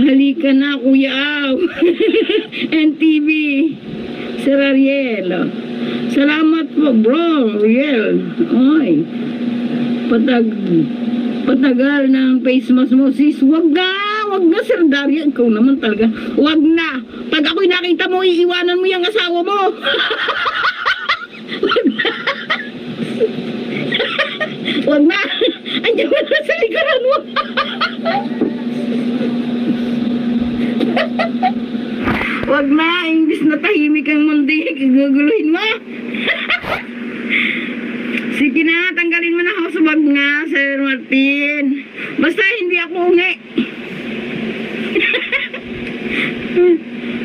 Halika na, Kuya Aw. NTV. Sir Ariel. Salamat po, bro. Ariel. Oy. Patagal ng face mask mo, sis. Wag na, Sir Dario. Ikaw naman talaga. Wag na. Pag ako'y nakita mo, iiwanan mo yung asawa mo. Wag na. Andiyan na sa likaran mo. Wag na. Imbis na tahimik ang mundi, guguluhin mo. Sige na, tanggalin mo na ako sa bag nga, Sir Martin. Basta hindi ako ungi.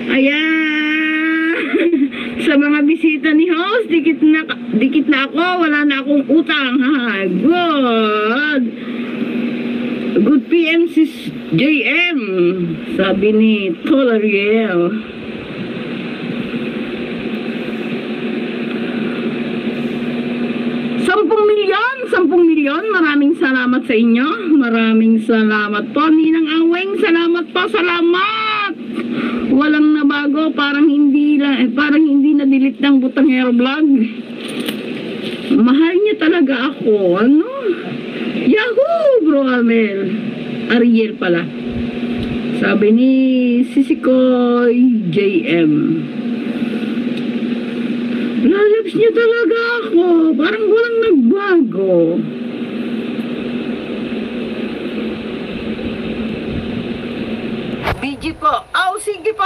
Ayan. Sa mga bisita ni host, dikit na ako. Wala na akong utang. Ha? Good. Good PM sis JM. Sabi ni Tolariel. 10 milyon, maraming salamat sa inyo. Maraming salamat po. Ninang Aweng, salamat po, salamat. Walang nabago, parang hindi na-delete ng Butangero Vlog. Mahal niya talaga ako. Ano? Yahoo, bro Amel. Ariel pala. Sabi ni Sisikoy JM. Lalabs niya talaga ako. Parang walang nagbago. BG po. Oh, sige po,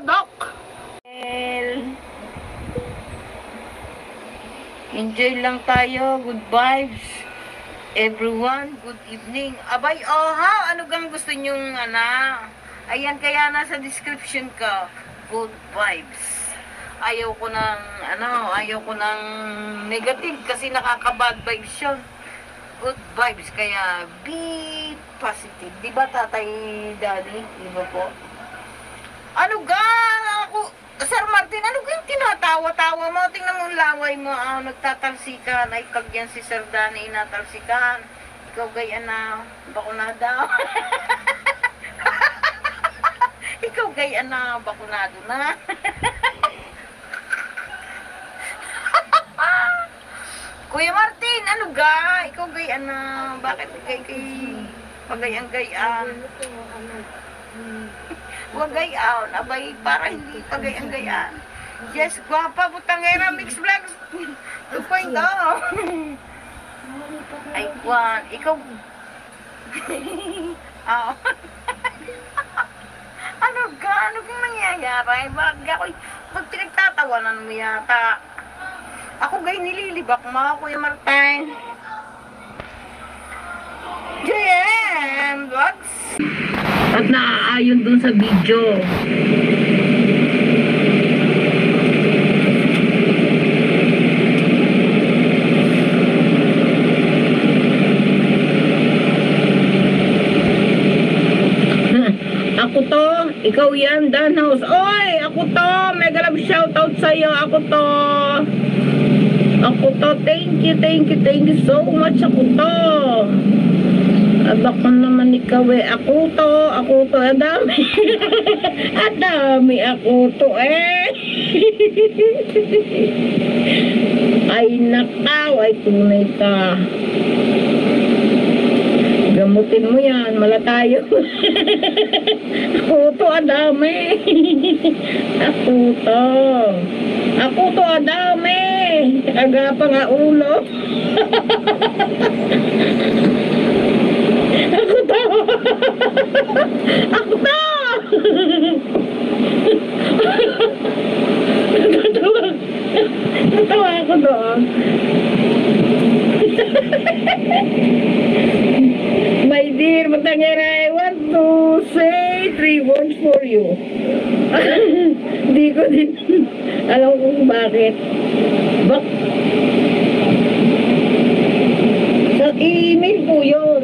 Doc. Enjoy lang tayo. Good vibes. Everyone, good evening. Abay, oh ha, ano gang gusto nyong, ayan, kaya nasa description ko. Good vibes. Ayaw ko ng negative kasi nakaka-bad vibes yun. Good vibes, kaya be positive. Diba, Tatay Daddy? Diba po? Ano ga? Sir Martin, ano yung tinatawa-tawa mo? Tingnan mo ang laway mo. Nagtatalsikan. Ay, pag yan si Sir Danny inatalsikan. Ikaw gaya na. Bakunada. Ikaw gaya na. Bakunado na. Kuya Martin, ano ga? Ikaw gaya na. Bakit kay pagayang-gayaan? Huwag gayaan. Abay, para hindi pagayang-gayaan. Yes, guwapa, Butangera, Mix Vlogs 2.0. Ay, Juan, ikaw. Ano ga? Ano kang nangyayari? Bakit pinagtatawanan mo yata? Ako gay nililibak mo, Kuya Martin. JM Vlogs. At naaayon dun sa video. Ako to, ikaw yan, Danhouse. Oy, ako to, mega love shoutout sa'yo. Ako to, thank you so much. Ako to. Baka naman ikaw eh. Ako to, adami. Adami ako to eh. Ay nakaw, ay tunay ka. Gamutin mo yan, mala tayo. Ako to, adami. Ako to, adami. Aga pa nga ulo. Ako to. Natawa ako doon. My dear Butangera, I want to say 3 words for you. Hindi ko din alam kung bakit. Sa email po yun.